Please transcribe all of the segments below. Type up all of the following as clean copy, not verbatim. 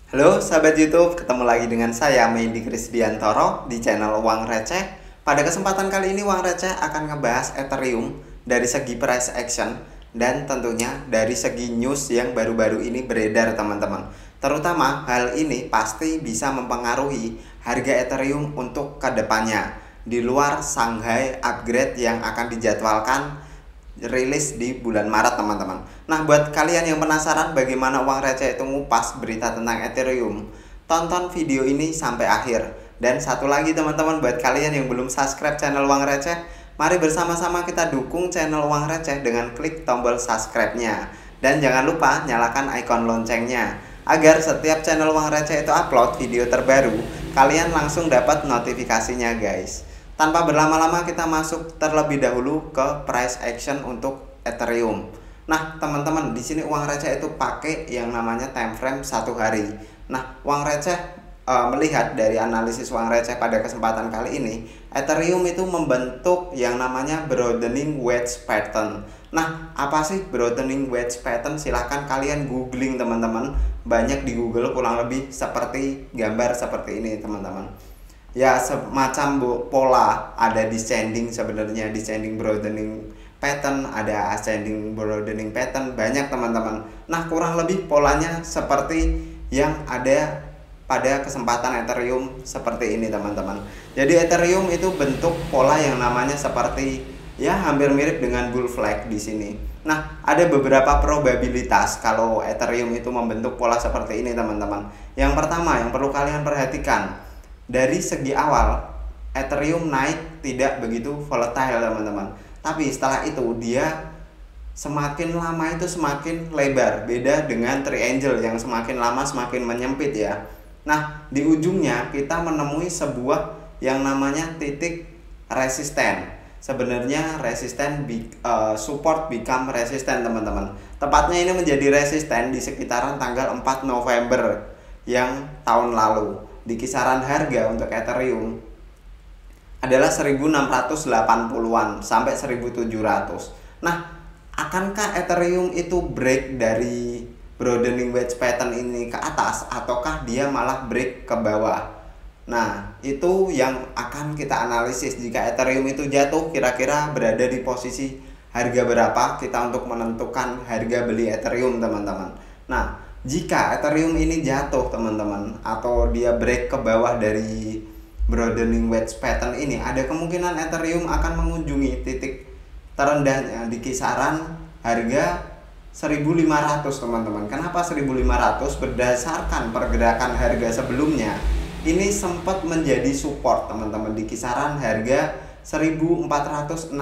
Halo sahabat YouTube, ketemu lagi dengan saya Mendy Krisdiantoro di channel Uang Receh. Pada kesempatan kali ini Uang Receh akan ngebahas Ethereum dari segi price action dan tentunya dari segi news yang baru-baru ini beredar teman-teman. Terutama hal ini pasti bisa mempengaruhi harga Ethereum untuk kedepannya di luar Shanghai upgrade yang akan dijadwalkan rilis di bulan Maret teman-teman. Nah, buat kalian yang penasaran bagaimana Uang Receh itu ngupas berita tentang Ethereum, tonton video ini sampai akhir. Dan satu lagi teman-teman, buat kalian yang belum subscribe channel Uang Receh, mari bersama-sama kita dukung channel Uang Receh dengan klik tombol subscribe-nya. Dan jangan lupa nyalakan ikon loncengnya agar setiap channel Uang Receh itu upload video terbaru, kalian langsung dapat notifikasinya guys. Tanpa berlama-lama kita masuk terlebih dahulu ke price action untuk Ethereum. Nah, teman-teman, di sini Uang Receh itu pakai yang namanya time frame 1 hari. Nah, Uang Receh melihat dari analisis Uang Receh pada kesempatan kali ini, Ethereum itu membentuk yang namanya broadening wedge pattern. Nah, apa sih broadening wedge pattern? Silahkan kalian googling teman-teman. Banyak di Google kurang lebih seperti gambar seperti ini teman-teman. Ya, semacam pola, ada descending, sebenarnya descending broadening pattern, ada ascending broadening pattern, banyak teman-teman. Nah, kurang lebih polanya seperti yang ada pada kesempatan Ethereum seperti ini teman-teman. Jadi Ethereum itu bentuk pola yang namanya seperti ya hampir mirip dengan bull flag di sini. Nah, ada beberapa probabilitas kalau Ethereum itu membentuk pola seperti ini teman-teman. Yang pertama yang perlu kalian perhatikan, dari segi awal Ethereum naik tidak begitu volatile teman-teman, tapi setelah itu dia semakin lama itu semakin lebar, beda dengan triangle yang semakin lama semakin menyempit ya. Nah, di ujungnya kita menemui sebuah yang namanya titik resisten. Sebenarnya resisten support become resisten teman-teman. Tepatnya ini menjadi resisten di sekitaran tanggal 4 November yang tahun lalu. Di kisaran harga untuk Ethereum adalah 1680-an sampai 1700. Nah, akankah Ethereum itu break dari broadening wedge pattern ini ke atas ataukah dia malah break ke bawah? Nah, itu yang akan kita analisis. Jika Ethereum itu jatuh, kira-kira berada di posisi harga berapa kita untuk menentukan harga beli Ethereum teman-teman. Nah, jika Ethereum ini jatuh teman-teman, atau dia break ke bawah dari broadening wedge pattern ini, ada kemungkinan Ethereum akan mengunjungi titik terendahnya di kisaran harga 1500 teman-teman. Kenapa 1500? Berdasarkan pergerakan harga sebelumnya, ini sempat menjadi support teman-teman di kisaran harga 1461,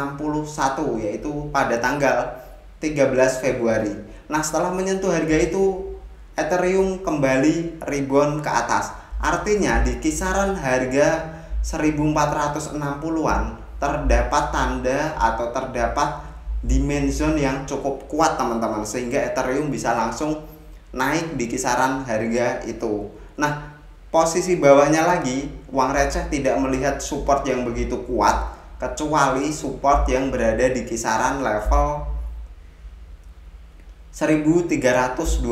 yaitu pada tanggal 13 Februari. Nah, setelah menyentuh harga itu Ethereum kembali rebound ke atas. Artinya di kisaran harga 1460-an terdapat tanda atau terdapat dimension yang cukup kuat teman-teman, sehingga Ethereum bisa langsung naik di kisaran harga itu. Nah, posisi bawahnya lagi Uang Receh tidak melihat support yang begitu kuat, kecuali support yang berada di kisaran level 1327.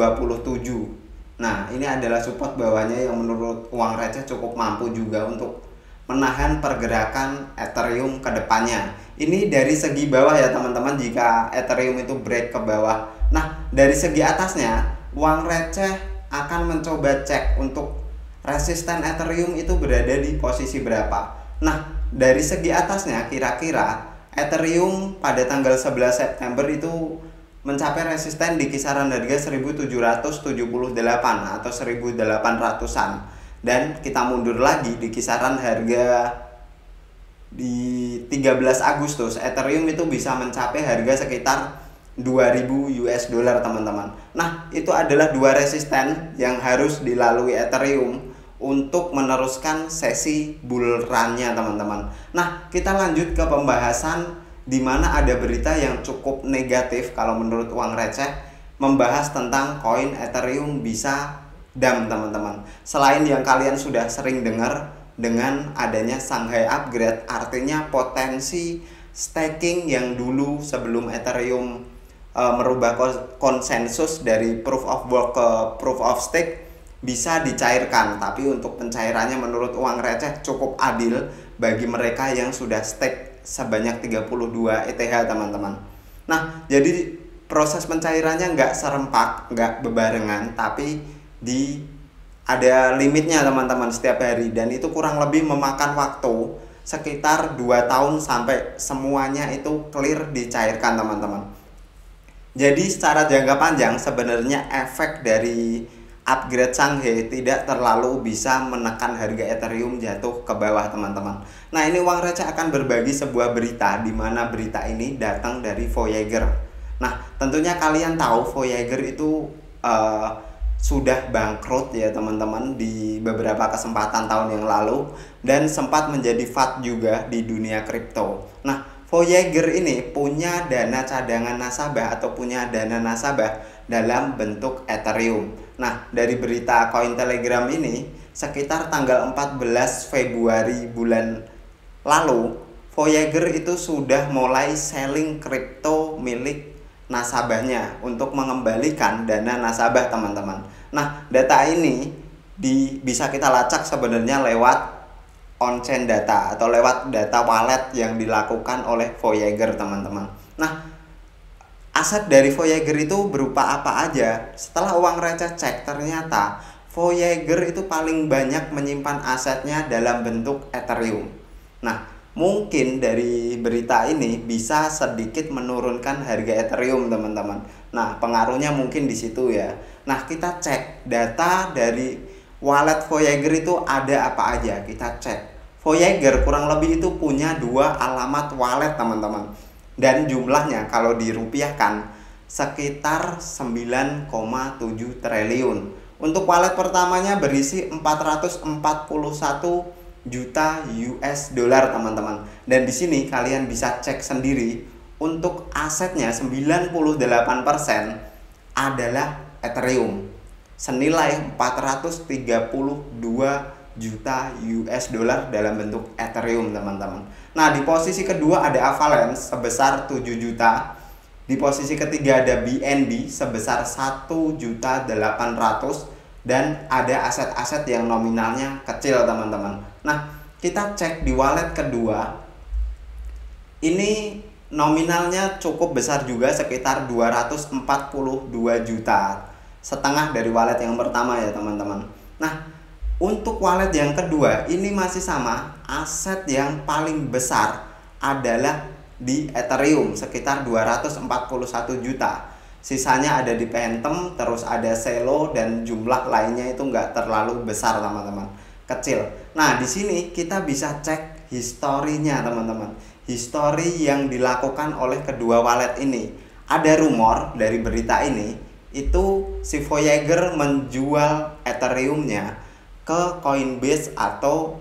Nah, ini adalah support bawahnya yang menurut Uang Receh cukup mampu juga untuk menahan pergerakan Ethereum ke depannya. Ini dari segi bawah ya teman-teman, jika Ethereum itu break ke bawah. Nah, dari segi atasnya Uang Receh akan mencoba cek untuk resisten Ethereum itu berada di posisi berapa. Nah, dari segi atasnya kira-kira Ethereum pada tanggal 11 September itu mencapai resisten di kisaran harga 1778 atau 1800-an. Dan kita mundur lagi di kisaran harga di 13 Agustus, Ethereum itu bisa mencapai harga sekitar 2000 US dollar teman-teman. Nah, itu adalah dua resisten yang harus dilalui Ethereum untuk meneruskan sesi bull run-nya teman-teman. Nah, kita lanjut ke pembahasan di mana ada berita yang cukup negatif kalau menurut Uang Receh, membahas tentang koin Ethereum bisa dump teman-teman. Selain yang kalian sudah sering dengar dengan adanya Shanghai upgrade, artinya potensi staking yang dulu sebelum Ethereum merubah konsensus dari proof of work ke proof of stake bisa dicairkan, tapi untuk pencairannya menurut uang receh cukup adil bagi mereka yang sudah stake sebanyak 32 ETH teman-teman. Nah, jadi proses pencairannya nggak serempak, nggak bebarengan, tapi ada limitnya teman-teman setiap hari, dan itu kurang lebih memakan waktu sekitar 2 tahun sampai semuanya itu clear dicairkan teman-teman. Jadi secara jangka panjang sebenarnya efek dari upgrade Changhe tidak terlalu bisa menekan harga Ethereum jatuh ke bawah teman-teman. Nah, ini uang receh akan berbagi sebuah berita di mana berita ini datang dari Voyager. Nah, tentunya kalian tahu Voyager itu sudah bangkrut ya teman-teman di beberapa kesempatan tahun yang lalu, dan sempat menjadi FUD juga di dunia kripto. Nah, Voyager ini punya dana cadangan nasabah atau punya dana nasabah dalam bentuk Ethereum. Nah, dari berita Cointelegraph ini, sekitar tanggal 14 Februari bulan lalu, Voyager itu sudah mulai selling kripto milik nasabahnya untuk mengembalikan dana nasabah teman-teman. Nah, data ini bisa kita lacak sebenarnya lewat on-chain data atau lewat data wallet yang dilakukan oleh Voyager teman-teman. Nah, aset dari Voyager itu berupa apa aja? Setelah uang receh cek, ternyata Voyager itu paling banyak menyimpan asetnya dalam bentuk Ethereum. Nah, mungkin dari berita ini bisa sedikit menurunkan harga Ethereum teman-teman. Nah, pengaruhnya mungkin di situ ya. Nah, kita cek data dari wallet Voyager itu ada apa aja. Kita cek. Voyager kurang lebih itu punya 2 alamat wallet teman-teman. Dan jumlahnya kalau dirupiahkan sekitar 9,7 triliun. Untuk wallet pertamanya berisi 441 juta US dollar teman-teman. Dan di sini kalian bisa cek sendiri, untuk asetnya 98% adalah Ethereum senilai 432 juta US dollar dalam bentuk Ethereum teman-teman. Nah, di posisi kedua ada Avalanche sebesar 7 juta. Di posisi ketiga ada BNB sebesar 1.800.000, dan ada aset-aset yang nominalnya kecil teman-teman. Nah, kita cek di wallet kedua. Ini nominalnya cukup besar juga, sekitar 242 juta. Setengah dari wallet yang pertama ya teman-teman. Nah, untuk wallet yang kedua ini masih sama, aset yang paling besar adalah di Ethereum sekitar 241 juta. Sisanya ada di Phantom, terus ada Celo, dan jumlah lainnya itu nggak terlalu besar teman-teman, kecil. Nah, di sini kita bisa cek historinya teman-teman. Histori yang dilakukan oleh kedua wallet ini. Ada rumor dari berita ini, itu si Voyager menjual Ethereumnya ke Coinbase atau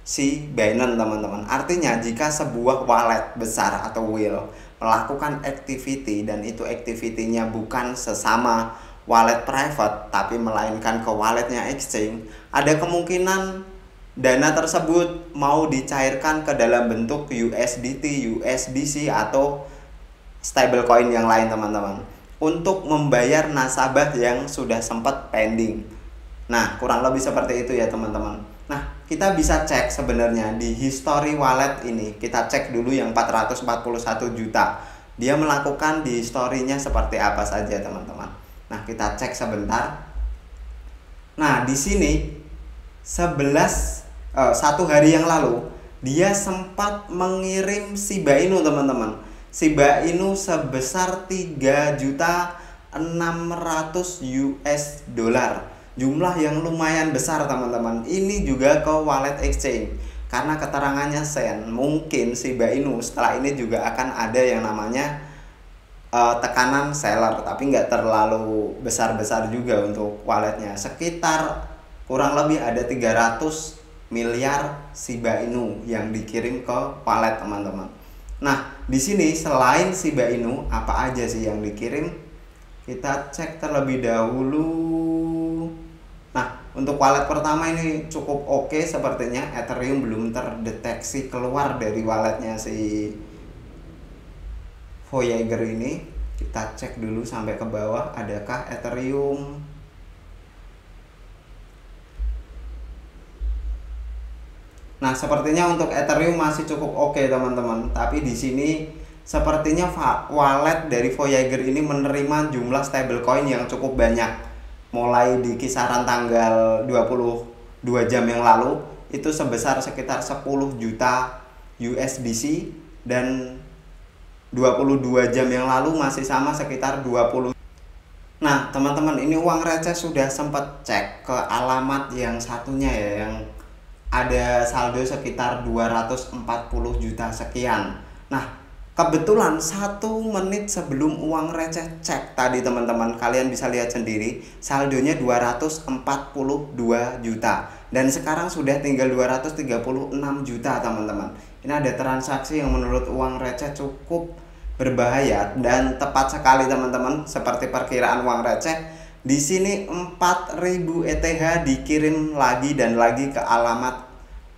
si Binance teman-teman. Artinya jika sebuah wallet besar atau whale melakukan activity, dan itu activity-nya bukan sesama wallet private tapi melainkan ke walletnya exchange, ada kemungkinan dana tersebut mau dicairkan ke dalam bentuk USDT, USDC atau stablecoin yang lain teman-teman, untuk membayar nasabah yang sudah sempat pending. Nah, kurang lebih seperti itu ya teman-teman. Nah, kita bisa cek sebenarnya di history wallet ini. Kita cek dulu yang 441 juta. Dia melakukan di historinya seperti apa saja teman-teman. Nah, kita cek sebentar. Nah, di sini 1 hari yang lalu dia sempat mengirim Shiba Inu teman-teman. Shiba Inu sebesar 3.600.000 US dollar. Jumlah yang lumayan besar teman-teman. Ini juga ke wallet exchange, karena keterangannya Sen, mungkin Shiba Inu setelah ini juga akan ada yang namanya tekanan seller, tapi nggak terlalu besar-besar juga untuk walletnya. Sekitar kurang lebih ada 300 miliar Shiba Inu yang dikirim ke wallet teman-teman. Nah, di sini selain Shiba Inu apa aja sih yang dikirim? Kita cek terlebih dahulu. Nah, untuk wallet pertama ini cukup oke sepertinya. Ethereum belum terdeteksi keluar dari walletnya si Voyager ini. Kita cek dulu sampai ke bawah, adakah Ethereum. Nah, sepertinya untuk Ethereum masih cukup oke, teman-teman. Tapi di sini sepertinya wallet dari Voyager ini menerima jumlah stablecoin yang cukup banyak. Mulai di kisaran tanggal 22 jam yang lalu itu sebesar sekitar 10 juta USDC, dan 22 jam yang lalu masih sama sekitar 20. Nah, teman-teman, ini uang receh sudah sempat cek ke alamat yang satunya ya, yang ada saldo sekitar 240 juta sekian. Nah, kebetulan 1 menit sebelum uang receh cek tadi, teman-teman, kalian bisa lihat sendiri saldonya 242 juta, dan sekarang sudah tinggal 236 juta, teman-teman. Ini ada transaksi yang menurut uang receh cukup berbahaya dan tepat sekali, teman-teman, seperti perkiraan uang receh. Di sini 4000 ETH dikirim lagi dan lagi ke alamat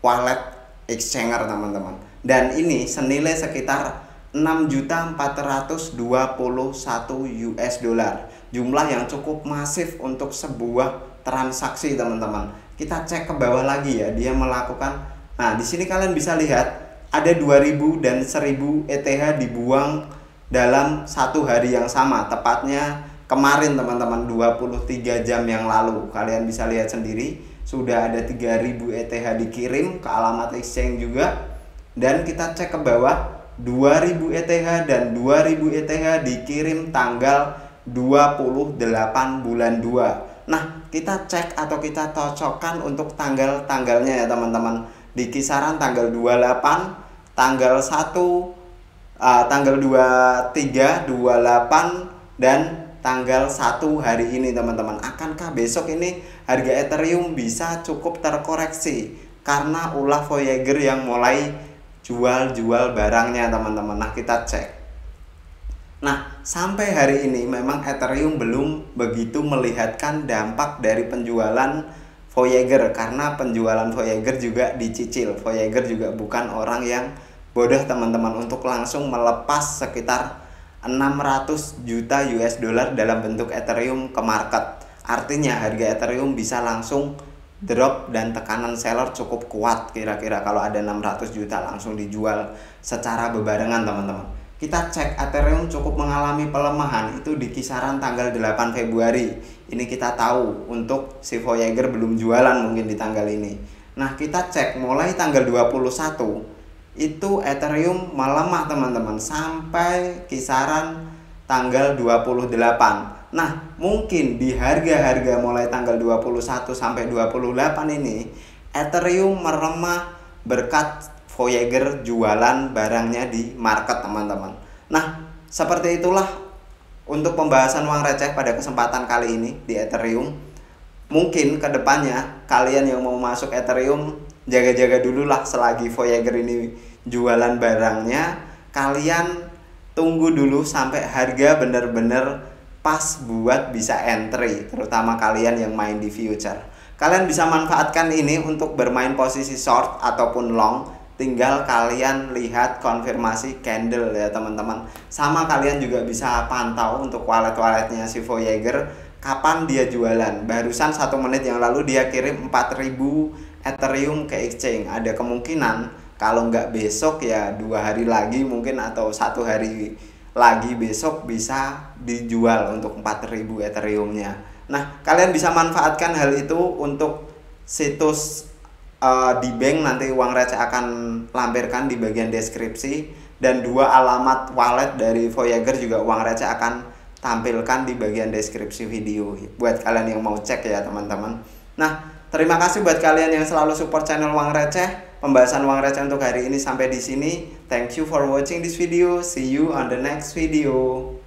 wallet exchanger, teman-teman. Dan ini senilai sekitar 6.421 US dollar. Jumlah yang cukup masif untuk sebuah transaksi, teman-teman. Kita cek ke bawah lagi ya, dia melakukan. Nah, di sini kalian bisa lihat ada 2000 dan 1000 ETH dibuang dalam satu hari yang sama, tepatnya kemarin, teman-teman, 23 jam yang lalu. Kalian bisa lihat sendiri sudah ada 3000 ETH dikirim ke alamat exchange juga. Dan kita cek ke bawah, 2000 ETH dan 2000 ETH dikirim tanggal 28 bulan 2. Nah, kita cek atau kita cocokkan untuk tanggal-tanggalnya ya, teman-teman. Di kisaran tanggal 28, tanggal 1, tanggal 23, 28, dan tanggal 1 hari ini, teman-teman. Akankah besok ini harga Ethereum bisa cukup terkoreksi karena ulah Voyager yang mulai jual-jual barangnya, teman-teman? Nah, kita cek. Nah, sampai hari ini memang Ethereum belum begitu melihatkan dampak dari penjualan Voyager, karena penjualan Voyager juga dicicil. Voyager juga bukan orang yang bodoh, teman-teman, untuk langsung melepas sekitar 600 juta US dollar dalam bentuk Ethereum ke market. Artinya harga Ethereum bisa langsung drop dan tekanan seller cukup kuat. Kira-kira kalau ada 600 juta langsung dijual secara bebarengan, teman-teman. Kita cek Ethereum cukup mengalami pelemahan itu di kisaran tanggal 8 Februari. Ini kita tahu untuk si Voyager belum jualan mungkin di tanggal ini. Nah, kita cek mulai tanggal 21 itu Ethereum melemah, teman-teman, sampai kisaran tanggal 28. Nah, mungkin di harga-harga mulai tanggal 21 sampai 28 ini Ethereum meremah berkat Voyager jualan barangnya di market, teman-teman. Nah, seperti itulah untuk pembahasan uang receh pada kesempatan kali ini di Ethereum. Mungkin kedepannya kalian yang mau masuk Ethereum jaga-jaga dulu lah selagi Voyager ini jualan barangnya. Kalian tunggu dulu sampai harga bener-bener pas buat bisa entry, terutama kalian yang main di future. Kalian bisa manfaatkan ini untuk bermain posisi short ataupun long. Tinggal kalian lihat konfirmasi candle ya, teman-teman. Sama kalian juga bisa pantau untuk wallet-walletnya si Voyager kapan dia jualan. Barusan 1 menit yang lalu dia kirim 4000 Ethereum ke exchange. Ada kemungkinan kalau nggak besok ya 2 hari lagi mungkin, atau 1 hari lagi besok bisa dijual untuk 4000 Ethereumnya. Nah, kalian bisa manfaatkan hal itu untuk situs di bank. Nanti uang receh akan lampirkan di bagian deskripsi, dan 2 alamat wallet dari Voyager juga uang receh akan tampilkan di bagian deskripsi video buat kalian yang mau cek ya, teman-teman. Nah, terima kasih buat kalian yang selalu support channel uang receh. Pembahasan uang receh untuk hari ini sampai di sini. Thank you for watching this video. See you on the next video.